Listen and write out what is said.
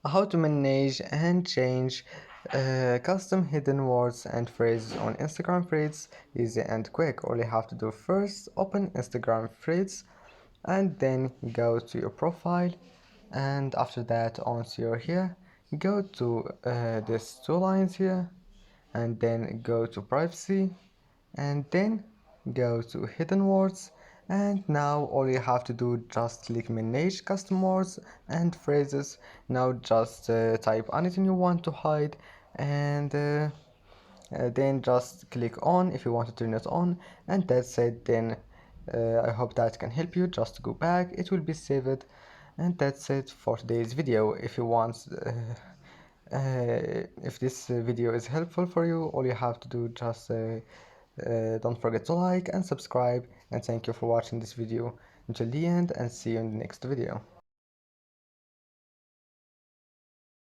How to manage and change custom hidden words and phrases on Instagram Threads. Easy and quick. All you have to do first, open Instagram Threads and then go to your profile, and after that once you're here, go to these two lines here, and then go to privacy, and then go to hidden words. And now all you have to do, just click manage custom words and phrases. Now just type anything you want to hide, and then just click on if you want to turn it on, and that's it. Then I hope that can help you. Just go back, it will be saved, and that's it for today's video. If you want if this video is helpful for you, all you have to do, just don't forget to like and subscribe, and thank you for watching this video until the end, and see you in the next video.